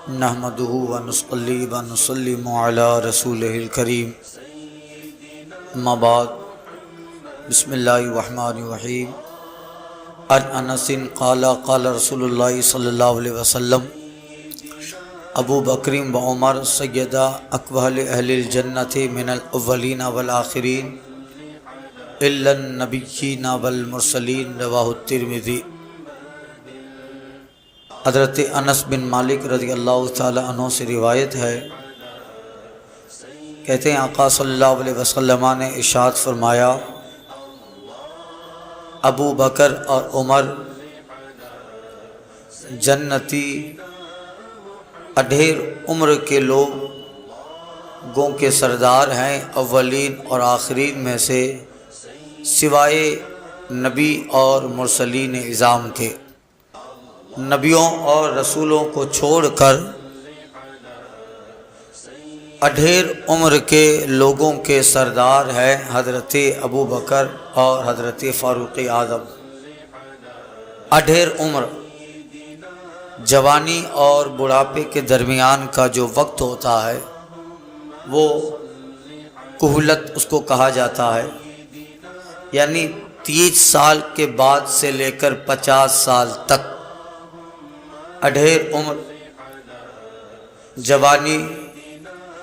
نحمده ونصلي ونسلم على رسوله الكريم اما بعد بسم الله الرحمن الرحيم عن انس قال قال رسول الله صلى الله عليه وسلم ابو بکر و عمر سیدا اقوال اہل الجنت من الاولین والآخرین الا النبیین والمرسلین رواہ الترمذی۔ حضرت انس بن مالک رضی اللہ تعالی عنہ سے روایت ہے، کہتے ہیں آقا صلی اللہ علیہ وسلم نے ارشاد فرمایا، ابو بکر اور عمر جنتی اڈھیر عمر کے لوگوں کے سردار ہیں، اولین اور آخرین میں سے، سوائے نبی اور مرسلین اعظام کے۔ نبیوں اور رسولوں کو چھوڑ کر اڈھیر عمر کے لوگوں کے سردار ہیں حضرت ابو بکر اور حضرت فاروق اعظم۔ اڈھیر عمر جوانی اور بڑھاپے کے درمیان کا جو وقت ہوتا ہے وہ کہولت اس کو کہا جاتا ہے، یعنی 30 سال کے بعد سے لے کر 50 سال تک اڈھیر عمر جوانی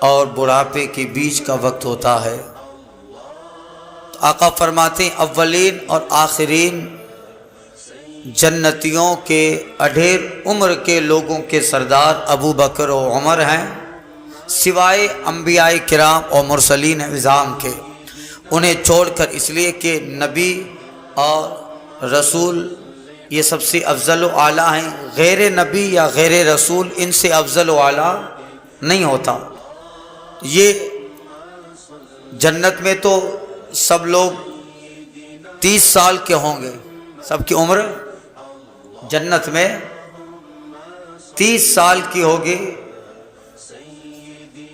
اور بڑھاپے کے بیچ کا وقت ہوتا ہے۔ آقا فرماتے ہیں اولین اور آخرین جنتیوں کے اڈھیر عمر کے لوگوں کے سردار ابو بکر و عمر ہیں، سوائے انبیاء کرام اور مرسلین اعظام کے، انہیں چھوڑ کر، اس لیے کہ نبی اور رسول یہ سب سے افضل و اعلیٰ ہیں، غیر نبی یا غیر رسول ان سے افضل و اعلیٰ نہیں ہوتا۔ یہ جنت میں تو سب لوگ 30 سال کے ہوں گے، سب کی عمر جنت میں 30 سال کی ہوگی،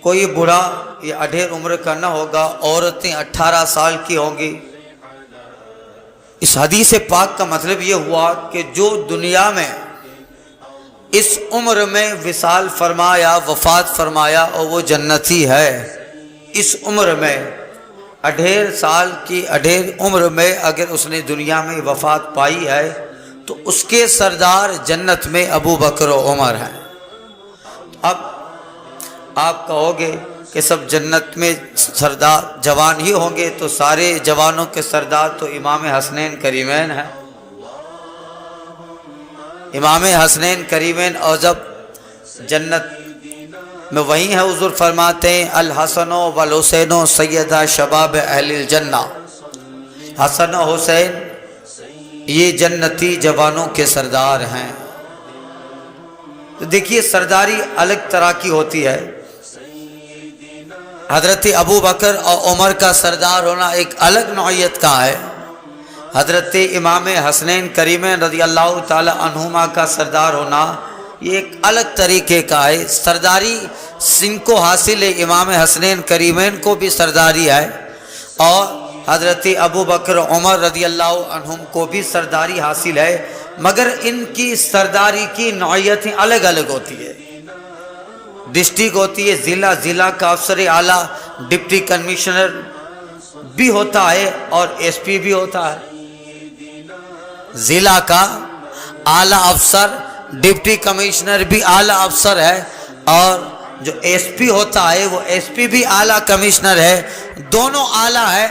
کوئی بوڑھا یا اڈھیر عمر کا نہ ہوگا، عورتیں 18 سال کی ہوں گی۔ اس حدیث پاک کا مطلب یہ ہوا کہ جو دنیا میں اس عمر میں وصال فرمایا، وفات فرمایا، اور وہ جنتی ہے، اس عمر میں اڈھیر سال کی اڈھیر عمر میں اگر اس نے دنیا میں وفات پائی ہے تو اس کے سردار جنت میں ابو بکر و عمر ہیں۔ اب آپ کہو گے کہ سب جنت میں سردار جوان ہی ہوں گے، تو سارے جوانوں کے سردار تو امام حسنین کریمین ہیں۔ امام حسنین کریمین، اور جب جنت میں وہی ہے، حضور فرماتے ہیں الحسن والحسین سیدہ شباب اہل الجنہ، حسن و حسین یہ جنتی جوانوں کے سردار ہیں۔ تو دیکھیے سرداری الگ طرح کی ہوتی ہے۔ حضرت ابو بکر اور عمر کا سردار ہونا ایک الگ نوعیت کا ہے، حضرت امام حسنین کریمین رضی اللہ تعالی عنہما کا سردار ہونا یہ ایک الگ طریقے کا ہے۔ سرداری سن کو حاصل ہے، امام حسنین کریمین کو بھی سرداری ہے، اور حضرت ابو بکر عمر رضی اللہ عنہم کو بھی سرداری حاصل ہے، مگر ان کی سرداری کی نوعیتیں الگ الگ ہوتی ہے۔ ڈسٹرکٹ ہوتی ہے، ضلع کا افسر اعلیٰ ڈپٹی کمشنر بھی ہوتا ہے اور ایس پی بھی ہوتا ہے۔ ضلع کا اعلیٰ افسر ڈپٹی کمشنر بھی اعلیٰ افسر ہے، اور جو ایس پی ہوتا ہے وہ ایس پی بھی اعلیٰ کمشنر ہے، دونوں اعلیٰ ہے،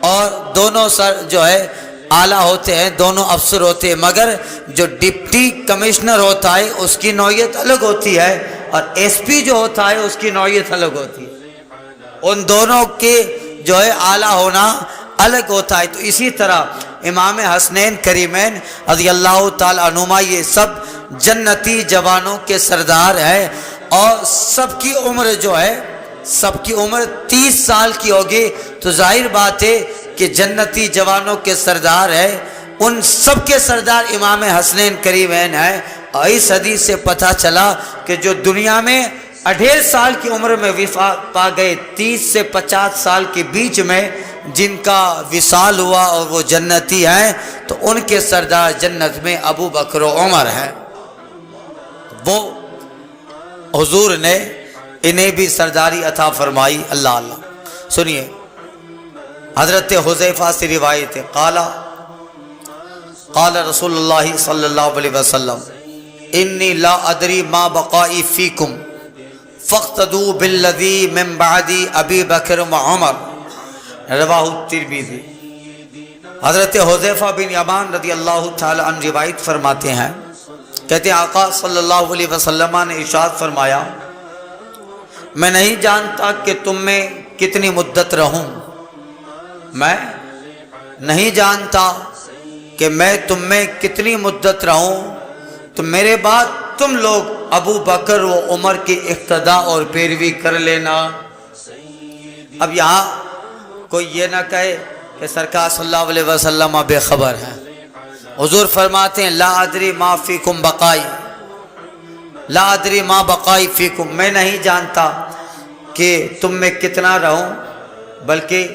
اور دونوں سر جو ہے اعلیٰ ہوتے ہیں، دونوں افسر ہوتے ہیں، مگر جو ڈپٹی کمشنر ہوتا ہے اس کی نوعیت الگ ہوتی ہے، اور ایس پی جو ہوتا ہے اس کی نوعیت الگ ہوتی ہے۔ ان دونوں کے جو ہے اعلیٰ ہونا الگ ہوتا ہے۔ تو اسی طرح امام حسنین کریمین رضی اللہ تعالی عنہما یہ سب جنتی جوانوں کے سردار ہیں، اور سب کی عمر جو ہے سب کی عمر 30 سال کی ہوگی، تو ظاہر بات ہے کہ جنتی جوانوں کے سردار ہے، ان سب کے سردار امام حسنین کریمین ہیں۔ اور اس حدیث سے پتہ چلا کہ جو دنیا میں اڈھیر سال کی عمر میں وفات پا گئے، 30 سے 50 سال کے بیچ میں جن کا وصال ہوا اور وہ جنتی ہیں، تو ان کے سردار جنت میں ابو بکر و عمر ہیں۔ وہ حضور نے انہیں بھی سرداری عطا فرمائی۔ اللہ اللہ سنیے، حضرت حذیفہ سے روایت ہے، قال رسول اللہ صلی اللہ علیہ وسلم انی لا ادری ما بقائی فیکم فاقتدوا بالذی من بعدی ابی بکر و عمر، رواہ الترمذی۔ حضرت حذیفہ بن یمان رضی اللہ تعالی عنہ روایت فرماتے ہیں، کہتے ہیں آقا صلی اللہ علیہ وسلم نے ارشاد فرمایا، میں نہیں جانتا کہ تم میں کتنی مدت رہوں، میں نہیں جانتا کہ میں تم میں کتنی مدت رہوں، تو میرے بعد تم لوگ ابو بکر و عمر کی اقتداء اور پیروی کر لینا۔ اب یہاں کوئی یہ نہ کہے کہ سرکار صلی اللہ علیہ وسلم بے خبر ہیں۔ حضور فرماتے ہیں لا ادری ما فیکم بقائی، لا ادری ما بقائی فیکم، میں نہیں جانتا کہ تم میں کتنا رہوں، بلکہ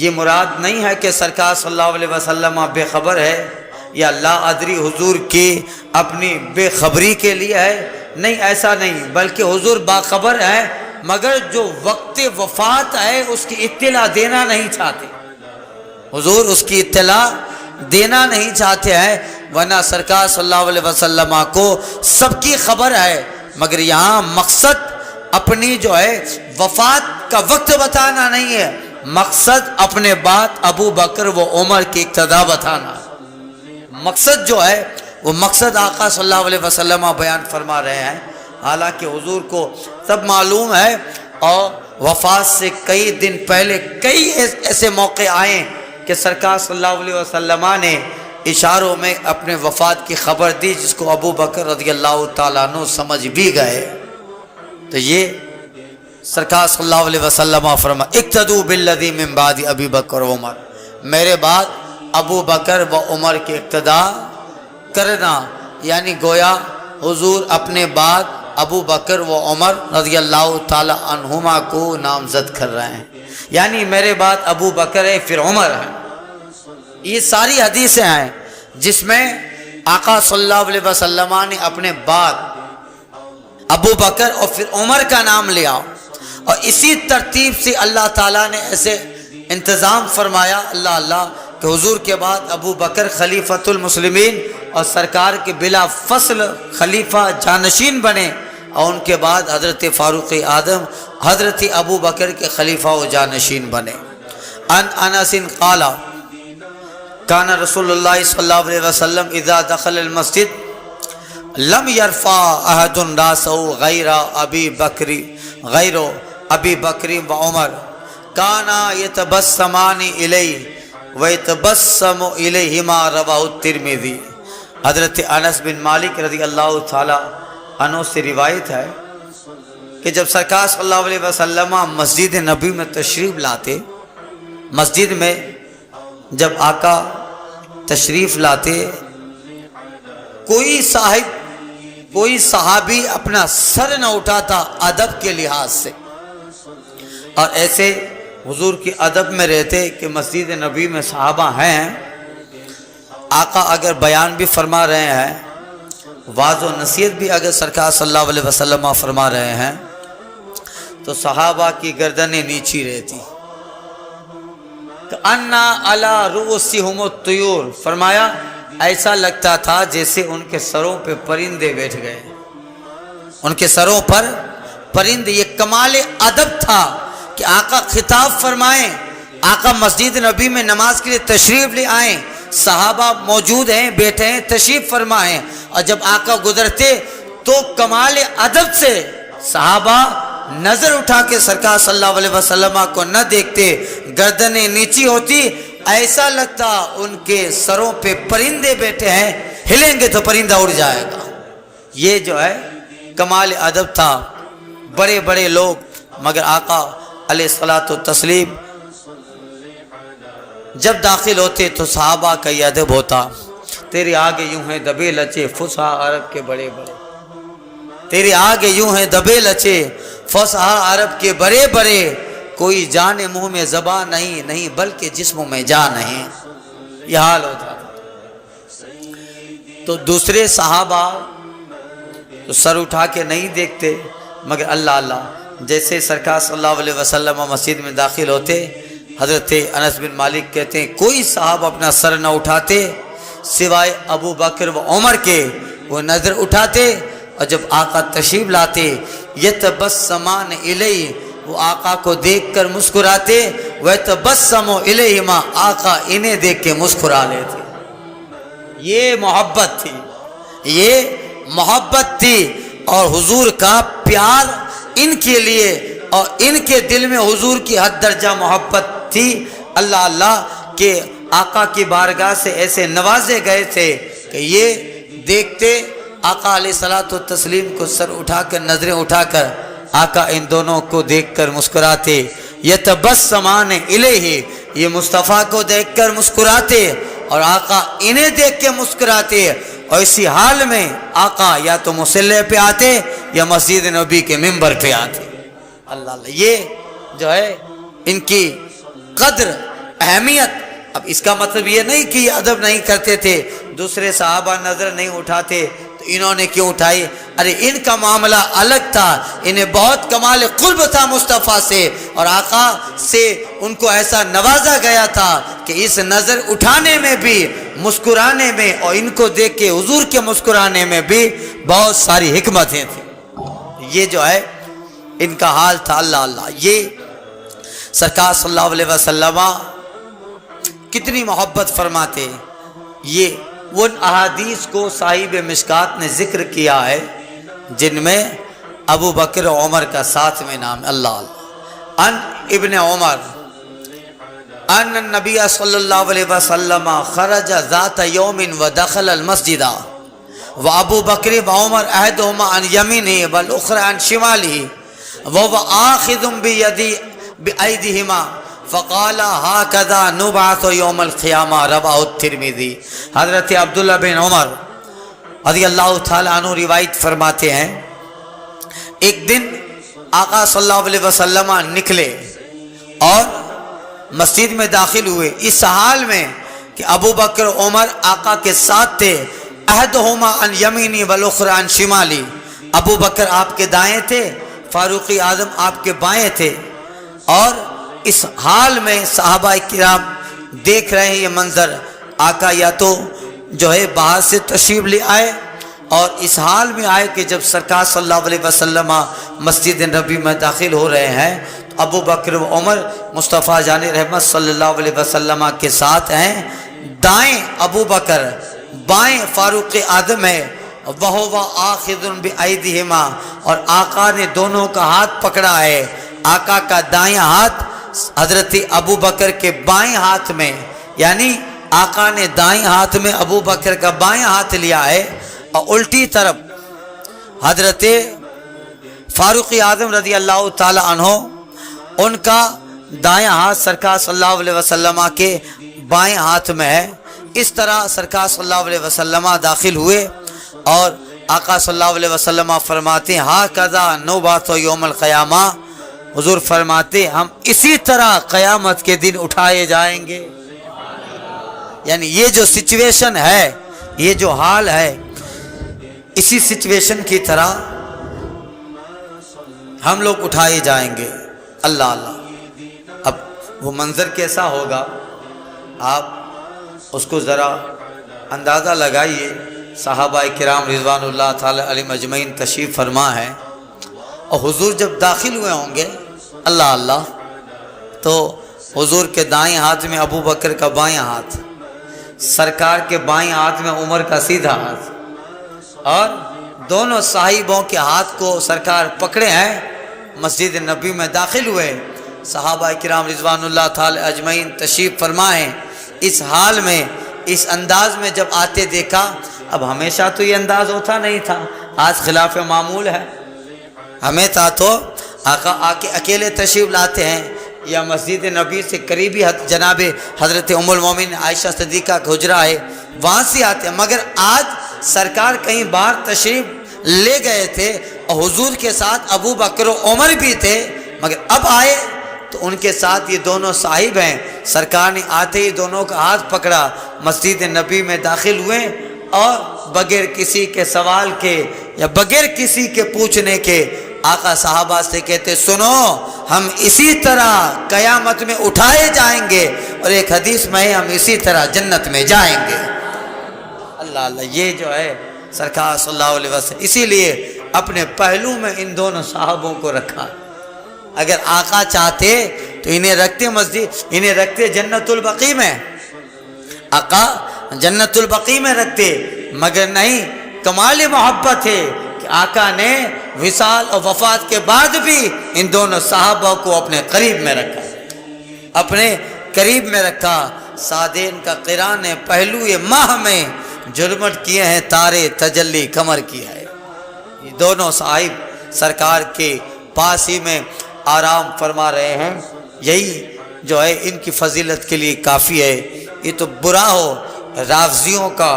یہ مراد نہیں ہے کہ سرکار صلی اللہ علیہ وسلم بے خبر ہے، یا لا ادری حضور کی اپنی بے خبری کے لیے ہے، نہیں ایسا نہیں، بلکہ حضور باخبر ہے، مگر جو وقت وفات ہے اس کی اطلاع دینا نہیں چاہتے، حضور اس کی اطلاع دینا نہیں چاہتے ہیں، ورنہ سرکار صلی اللہ علیہ وسلم کو سب کی خبر ہے، مگر یہاں مقصد اپنی جو ہے وفات کا وقت بتانا نہیں ہے، مقصد اپنے بعد ابو بکر و عمر کی اقتداء بتانا، مقصد جو ہے وہ مقصد آقا صلی اللہ علیہ وسلم بیان فرما رہے ہیں۔ حالانکہ حضور کو سب معلوم ہے، اور وفات سے کئی دن پہلے کئی ایسے موقع آئے کہ سرکار صلی اللہ علیہ وسلم نے اشاروں میں اپنے وفات کی خبر دی، جس کو ابو بکر رضی اللہ تعالیٰ عنہ سمجھ بھی گئے۔ تو یہ سرکار صلی اللہ علیہ وسلم فرما اقتدوا بالذی من بعد ابی بکر و عمر، میرے بعد ابو بکر و عمر کی اقتداء کرنا، یعنی گویا حضور اپنے بعد ابو بکر و عمر رضی اللہ تعالی عنہما کو نامزد کر رہے ہیں، یعنی میرے بعد ابو بکر ہے پھر عمر ہے۔ یہ ساری حدیثیں ہیں جس میں آقا صلی اللہ علیہ وسلم نے اپنے بعد ابو بکر اور پھر عمر کا نام لیا، اور اسی ترتیب سے اللہ تعالیٰ نے ایسے انتظام فرمایا، اللہ اللہ، کہ حضور کے بعد ابو بکر خلیفۃ المسلمین اور سرکار کے بلا فصل خلیفہ جانشین بنے، اور ان کے بعد حضرت فاروق اعظم حضرت ابو بکر کے خلیفہ و جانشین بنے۔ ان انس قال کان رسول اللہ صلی اللہ علیہ وسلم اذا دخل المسجد لم يرفع احد راسه غیر ابی بکر و عمر کانا یتبسمان الیہ ویتبسم الیہما، رواہ الترمذی۔ حضرت انس بن مالک رضی اللہ تعالی عنہ سے روایت ہے کہ جب سرکار صلی اللہ علیہ وسلم مسجد نبی میں تشریف لاتے، مسجد میں جب آقا تشریف لاتے، کوئی صحابی اپنا سر نہ اٹھاتا ادب کے لحاظ سے، اور ایسے حضور کی ادب میں رہتے کہ مسجد نبی میں صحابہ ہیں، آقا اگر بیان بھی فرما رہے ہیں، واعظ و نصیحت بھی اگر سرکار صلی اللہ علیہ وسلم فرما رہے ہیں، تو صحابہ کی گردنیں نیچی رہتی، کأنَّا عَلَىٰ رُؤُوسِهِمُ الطُّيُورُ، فرمایا ایسا لگتا تھا جیسے ان کے سروں پہ پرندے بیٹھ گئے، ان کے سروں پر پرندے۔ یہ کمال ادب تھا کہ آقا خطاب فرمائیں، آقا مسجد نبی میں نماز کے لیے تشریف لے آئیں، صحابہ موجود ہیں، بیٹھے ہیں، تشریف فرمائیں، اور جب آقا گزرتے تو کمال ادب سے صحابہ نظر اٹھا کے سرکار صلی اللہ علیہ وسلم کو نہ دیکھتے، گردنیں نیچی ہوتی، ایسا لگتا ان کے سروں پہ پرندے بیٹھے ہیں، ہلیں گے تو پرندہ اڑ جائے گا۔ یہ جو ہے کمال ادب تھا، بڑے بڑے لوگ، مگر آقا علیہ الصلوۃ والتسلیم جب داخل ہوتے تو صحابہ کا یہ ادب ہوتا، تیرے آگے یوں ہیں دبے لچے فصحا عرب کے بڑے بڑے، تیرے آگے یوں ہیں دبے لچے فصحا عرب کے بڑے بڑے، کوئی جان منہ میں زبان نہیں بلکہ جسم میں جان نہیں، یہ حال ہوتا تھا۔ تو دوسرے صحابہ تو سر اٹھا کے نہیں دیکھتے، مگر اللہ اللہ جیسے سرکار صلی اللہ علیہ وسلم مسجد میں داخل ہوتے، حضرت انس بن مالک کہتے ہیں کوئی صاحب اپنا سر نہ اٹھاتے سوائے ابو بکر و عمر کے، وہ نظر اٹھاتے اور جب آقا تشریف لاتے یتبسمان الیہ، وہ آقا کو دیکھ کر مسکراتے، ویتبسم الیہما، آقا انہیں دیکھ کے مسکرا لیتے۔ یہ محبت تھی، یہ محبت تھی، اور حضور کا پیار ان کے لیے اور ان کے دل میں حضور کی حد درجہ محبت تھی۔ اللہ اللہ کہ آقا کی بارگاہ سے ایسے نوازے گئے تھے کہ یہ دیکھتے آقا علیہ الصلوۃ والتسلیم کو سر اٹھا کر نظریں اٹھا کر آقا ان دونوں کو دیکھ کر مسکراتے، یتبسمان الیہ، یہ مصطفیٰ کو دیکھ کر مسکراتے اور آقا انہیں دیکھ کے مسکراتے، اور اسی حال میں آقا یا تو مصلی پہ آتے یا مسجد نبی کے ممبر پہ آتے۔ اللہ اللہ یہ جو ہے ان کی قدر اہمیت۔ اب اس کا مطلب یہ نہیں کہ یہ ادب نہیں کرتے تھے، دوسرے صحابہ نظر نہیں اٹھاتے تو انہوں نے کیوں اٹھائی؟ ارے ان کا معاملہ الگ تھا، انہیں بہت کمال قرب تھا مصطفیٰ سے، اور آقا سے ان کو ایسا نوازا گیا تھا کہ اس نظر اٹھانے میں بھی، مسکرانے میں، اور ان کو دیکھ کے حضور کے مسکرانے میں بھی بہت ساری حکمتیں تھیں۔ یہ جو ہے ان کا حال تھا۔ اللہ اللہ یہ سرکار صلی اللہ علیہ وسلم کتنی محبت فرماتے، یہ وہ احادیث کو صاحب مشکات نے ذکر کیا ہے جن میں ابو بکر و عمر کا ساتھ میں نام۔ اللہ اللہ ان ابن عمر ان النبی صلی اللہ علیہ وسلم خرج ذات یوم ودخل المسجد وابو بکر و عمر احدهما عن یمینہ والاخر عن شمالہ وهو آخذ بأیدیہما فقال هكذا نبعث یوم القیامہ، رواه الترمذی۔ حضرت عبداللہ بن عمر رضی اللہ تعالیٰ عنہ روایت فرماتے ہیں ایک دن آقا صلی اللہ علیہ وسلم نکلے اور مسجد میں داخل ہوئے، اس حال میں کہ ابو بکر عمر آقا کے ساتھ تھے، احدہما عن یمینی والاخر عن شمالی، ابو بکر آپ کے دائیں تھے، فاروق اعظم آپ کے بائیں تھے، اور اس حال میں صحابہ کرام دیکھ رہے ہیں یہ منظر، آقا یا تو جو ہے باہر سے تشریف لے آئے، اور اس حال میں آئے کہ جب سرکار صلی اللہ علیہ وسلم مسجد نبی میں داخل ہو رہے ہیں تو ابو بکر و عمر مصطفیٰ جان رحمت صلی اللہ علیہ وسلم کے ساتھ ہیں، دائیں ابو بکر بائیں فاروق اعظم ہے، وَهُوَ آخِذٌ بِأَيْدِهِمَا، اور آقا نے دونوں کا ہاتھ پکڑا ہے، آقا کا دائیں ہاتھ حضرت ابو بکر کے بائیں ہاتھ میں، یعنی آقا نے دائیں ہاتھ میں ابو بکر کا بائیں ہاتھ لیا ہے، اور الٹی طرف حضرت فاروق اعظم رضی اللہ تعالی عنہ ان کا دائیں ہاتھ سرکار صلی اللہ علیہ وسلم کے بائیں ہاتھ میں ہے۔ اس طرح سرکار صلی اللہ علیہ وسلم داخل ہوئے اور آقا صلی اللہ علیہ وسلم فرماتے ہیں ہاکذا نبعث یوم القیامہ، حضور فرماتے ہم اسی طرح قیامت کے دن اٹھائے جائیں گے۔ یعنی یہ جو سچویشن ہے، یہ جو حال ہے، اسی سچویشن کی طرح ہم لوگ اٹھائے جائیں گے۔ اللہ اللہ اب وہ منظر کیسا ہوگا آپ اس کو ذرا اندازہ لگائیے۔ صحابہ کرام رضوان اللہ تعالی علیہم اجمعین تشریف فرما ہے، اور حضور جب داخل ہوئے ہوں گے اللہ اللہ تو حضور کے دائیں ہاتھ میں ابو بکر کا بائیں ہاتھ، سرکار کے بائیں ہاتھ میں عمر کا سیدھا ہاتھ، اور دونوں صاحبوں کے ہاتھ کو سرکار پکڑے ہیں، مسجد نبی میں داخل ہوئے، صحابہ کرام رضوان اللہ تعالی اجمعین تشریف فرمائیں۔ اس حال میں اس انداز میں جب آتے دیکھا، اب ہمیشہ تو یہ انداز ہوتا نہیں تھا، آج خلاف معمول ہے، ہمیں تھا تو آقا آکے اکیلے تشریف لاتے ہیں یا مسجد نبی سے قریبی جناب حضرت ام المومنین عائشہ صدیقہ کا حجرہ ہے وہاں سے آتے ہیں، مگر آج سرکار کہیں باہر تشریف لے گئے تھے اور حضور کے ساتھ ابو بکر و عمر بھی تھے، مگر اب آئے تو ان کے ساتھ یہ دونوں صاحب ہیں، سرکار نے آتے ہی دونوں کا ہاتھ پکڑا، مسجد نبی میں داخل ہوئے، اور بغیر کسی کے سوال کے یا بغیر کسی کے پوچھنے کے آقا صحابہ سے کہتے سنو ہم اسی طرح قیامت میں اٹھائے جائیں گے، اور ایک حدیث میں ہم اسی طرح جنت میں جائیں گے۔ اللہ اللہ، یہ جو ہے سرکار صلی اللہ علیہ وسلم، اسی لیے اپنے پہلو میں ان دونوں صحابوں کو رکھا۔ اگر آقا چاہتے تو انہیں رکھتے مسجد، انہیں رکھتے جنت البقیع میں، آقا جنت البقیع میں رکھتے، مگر نہیں، کمال محبت ہے کہ آقا نے وصال اور وفات کے بعد بھی ان دونوں صحابہ کو اپنے قریب میں رکھا، اپنے قریب میں رکھا۔ سعدین کا قرآن نے پہلو یہ ماہ میں جلمٹ کیے ہیں تارے تجلی قمر کیا ہے۔ یہ دونوں صاحب سرکار کے پاس ہی میں آرام فرما رہے ہیں، یہی جو ہے ان کی فضیلت کے لیے کافی ہے۔ یہ تو برا ہو رافضیوں کا،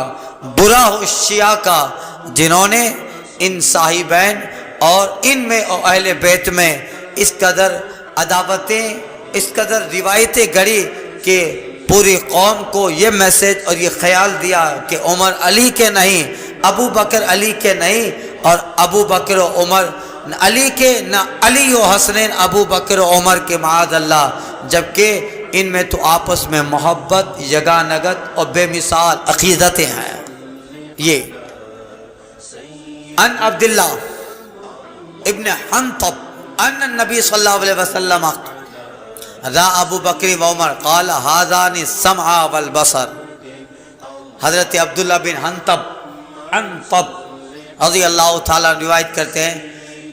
برا ہو شیعہ کا، جنہوں نے ان صاحبین اور ان میں اور اہل بیت میں اس قدر عداوتیں، اس قدر روایتیں گڑھی کہ پوری قوم کو یہ میسج اور یہ خیال دیا کہ عمر علی کے نہیں، ابو بکر علی کے نہیں، اور ابو بکر و عمر علی کے نہ، علی و حسنین ابو بکر و عمر کے معاذ اللہ، جبکہ ان میں تو آپس میں محبت، یگانگت اور بے مثال عقیدتیں ہیں۔ یہ ان عبداللہ ابن حنطب ان النبی صلی اللہ علیہ وسلم را ابو بکر و عمر قال هذان السمع والبصر۔ حضرت عبداللہ بن حنطب رضی اللہ تعالیٰ روایت کرتے ہیں،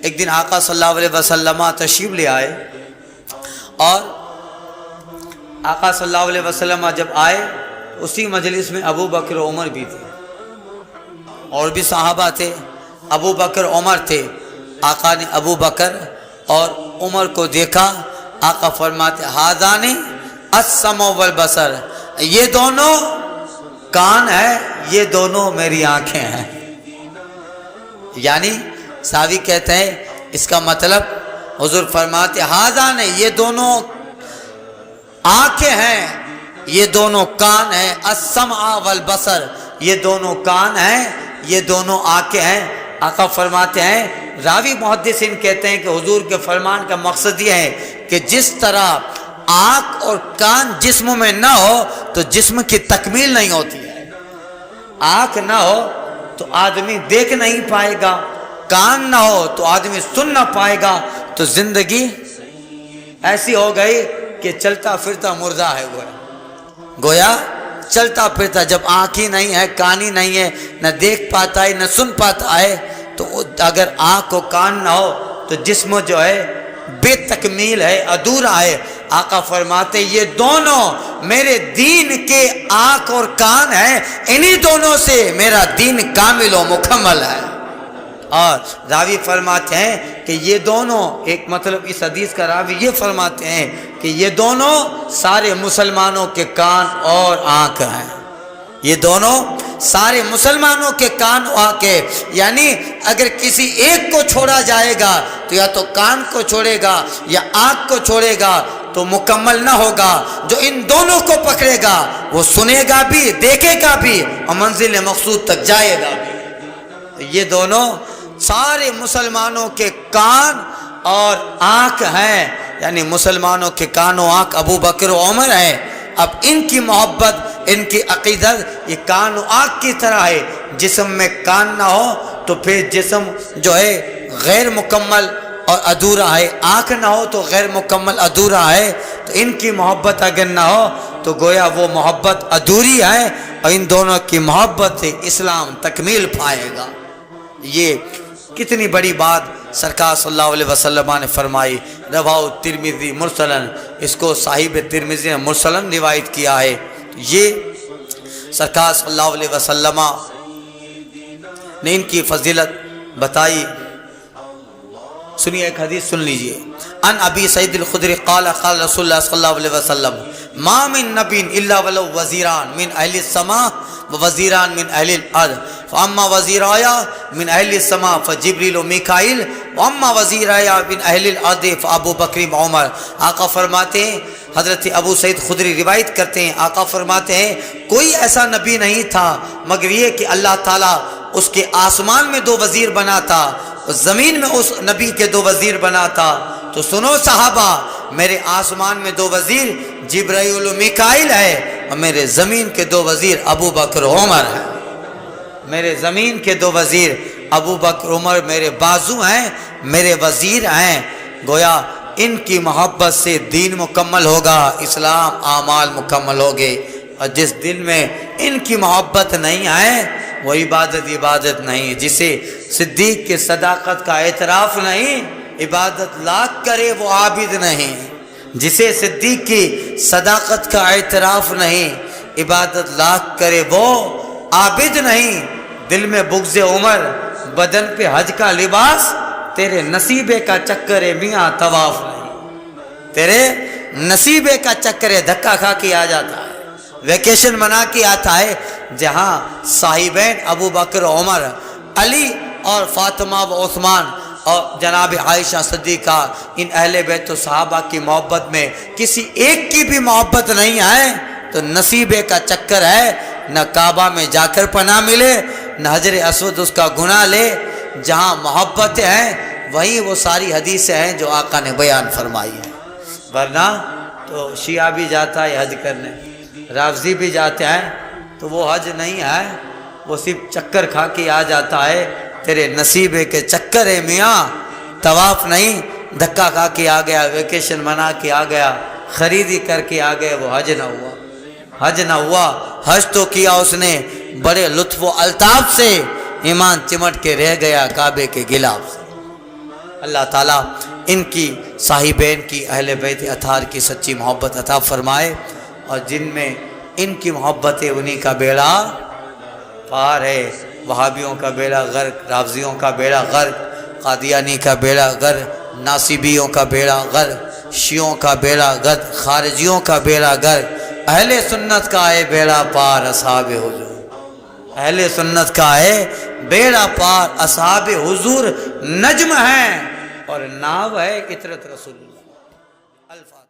ایک دن آقا صلی اللہ علیہ وسلم تشریف لے آئے، اور آقا صلی اللہ علیہ وسلم جب آئے اسی مجلس میں ابو بکر و عمر بھی تھے، اور بھی صحابہ تھے، ابو بکر عمر تھے۔ آقا نے ابو بکر اور عمر کو دیکھا، آقا فرماتے ہاذان السمع والبصر، یہ دونوں کان ہے، یہ دونوں میری آنکھیں ہیں۔ یعنی صحابی کہتے ہیں اس کا مطلب حضور فرماتے ہاذان، یہ دونوں آنکھیں ہیں، یہ دونوں کان ہیں، السمع والبصر، یہ دونوں کان ہیں، یہ دونوں آنکھیں ہیں۔ آقا فرماتے ہیں، راوی محدثین کہتے ہیں کہ حضور کے فرمان کا مقصد یہ ہے کہ جس طرح آنکھ اور کان جسم میں نہ ہو تو جسم کی تکمیل نہیں ہوتی ہے، آنکھ نہ ہو تو آدمی دیکھ نہیں پائے گا، کان نہ ہو تو آدمی سن نہ پائے گا، تو زندگی ایسی ہو گئی کہ چلتا پھرتا مردہ ہے، گویا چلتا پھرتا، جب آنکھ ہی نہیں ہے، کان ہی نہیں ہے، نہ دیکھ پاتا ہے نہ سن پاتا ہے، تو اگر آنکھ و کان نہ ہو تو جسم جو ہے بے تکمیل ہے، ادھورا ہے۔ آقا فرماتے یہ دونوں میرے دین کے آنکھ اور کان ہیں، انہی دونوں سے میرا دین کامل و مکمل ہے۔ اور راوی فرماتے ہیں کہ یہ دونوں، ایک مطلب اس حدیث کا راوی یہ فرماتے ہیں کہ یہ دونوں سارے مسلمانوں کے کان اور آنکھ ہیں، یہ دونوں سارے مسلمانوں کے کان اور آنکھیں، یعنی اگر کسی ایک کو چھوڑا جائے گا تو یا تو کان کو چھوڑے گا یا آنکھ کو چھوڑے گا تو مکمل نہ ہوگا، جو ان دونوں کو پکڑے گا وہ سنے گا بھی، دیکھے گا بھی، اور منزل مقصود تک جائے گا بھی۔ یہ دونوں سارے مسلمانوں کے کان اور آنکھ ہیں، یعنی مسلمانوں کے کان و آنکھ ابو بکر و عمر ہیں۔ اب ان کی محبت، ان کی عقیدت یہ کان و آنکھ کی طرح ہے، جسم میں کان نہ ہو تو پھر جسم جو ہے غیر مکمل اور ادھورا ہے، آنکھ نہ ہو تو غیر مکمل ادھورا ہے، تو ان کی محبت اگر نہ ہو تو گویا وہ محبت ادھوری ہے، اور ان دونوں کی محبت سے اسلام تکمیل پائے گا۔ یہ کتنی بڑی بات سرکار صلی اللہ علیہ وسلم نے فرمائی۔ رواہ ترمذی مرسلن، اس کو صاحب ترمذی نے مرسلن روایت کیا ہے۔ یہ سرکار صلی اللہ علیہ وسلم نے ان کی فضیلت بتائی۔ سنیے ایک حدیث سن لیجئے۔ ان ابی سعید الخدری قال قال رسول اللہ صلی اللہ علیہ وسلم ما من نبی الا ولو وزیران من اہل السماء ووزیران من اہل الارض فاما وزیرایا من اہل السماء فجبریل و میکائیل واما وزیرایا من اہل الارض فابو بکر و عمر۔ آقا فرماتے ہیں، حضرت ابو سعید خدری روایت کرتے ہیں، آقا فرماتے ہیں کوئی ایسا نبی نہیں تھا مگر یہ کہ اللہ تعالیٰ اس کے آسمان میں دو وزیر بنا تھا، زمین میں اس نبی کے 2 وزیر بناتا، تو سنو صحابہ، میرے آسمان میں 2 وزیر جبرائیل و میکائیل ہے، اور میرے زمین کے 2 وزیر ابو بکر عمر ہیں۔ میرے زمین کے 2 وزیر ابو بکر عمر میرے بازو ہیں، میرے وزیر ہیں۔ گویا ان کی محبت سے دین مکمل ہوگا، اسلام اعمال مکمل ہوگے، اور جس دل میں ان کی محبت نہیں ہے وہ عبادت نہیں۔ جسے صدیق کے صداقت کا اعتراف نہیں، عبادت لاکھ کرے وہ عابد نہیں۔ جسے صدیق کی صداقت کا اعتراف نہیں، عبادت لاکھ کرے وہ عابد نہیں۔ دل میں بغض عمر، بدن پہ حج کا لباس، تیرے نصیبے کا چکر ہے میاں طواف نہیں۔ تیرے نصیبے کا چکر ہے، دھکا کھا کے آ جاتا ہے، ویکیشن بنا کے آتا ہے۔ جہاں صاحبین ابو بکر عمر، علی اور فاطمہ و عثمان اور جناب عائشہ صدیقہ، ان اہل بیت و صحابہ کی محبت میں کسی ایک کی بھی محبت نہیں ہے تو نصیبے کا چکر ہے۔ نہ کعبہ میں جا کر پناہ ملے، نہ حجر اسود اس کا گناہ لے۔ جہاں محبتیں ہیں وہیں وہ ساری حدیثیں ہیں جو آقا نے بیان فرمائی ہیں۔ ورنہ تو شیعہ بھی جاتا ہے حج کرنے، رافضی بھی جاتے ہیں، تو وہ حج نہیں ہے، وہ صرف چکر کھا کے آ جاتا ہے۔ تیرے نصیبے کے چکر ہے میاں، طواف نہیں، دھکا کھا کے آ گیا، ویکیشن منا کے آ گیا، خریدی کر کے آ گئے، وہ حج نہ ہوا۔ حج نہ ہوا، حج تو کیا اس نے بڑے لطف و الطاف سے، ایمان چمٹ کے رہ گیا کعبے کے غلاف سے۔ اللہ تعالیٰ ان کی صاحبین کی، اہل بیت اطہار کی سچی محبت عطا فرمائے، اور جن میں ان کی محبت ہے انہی کا بیڑا پار ہے۔ وہابیوں کا بیڑا غرق، رافضیوں کا بیڑا غرق، قادیانی کا بیڑا غرق، ناصبیوں کا بیڑا غرق، شیعوں کا بیڑا غرق، خارجیوں کا بیڑا غرق۔ اہل سنت کا ہے بیڑا پار اصحاب حضور، اہل سنت کا ہے بیڑا پار اصحاب حضور، نجم ہیں اور ناو ہے عطرت رسول اللہ۔ الفاظ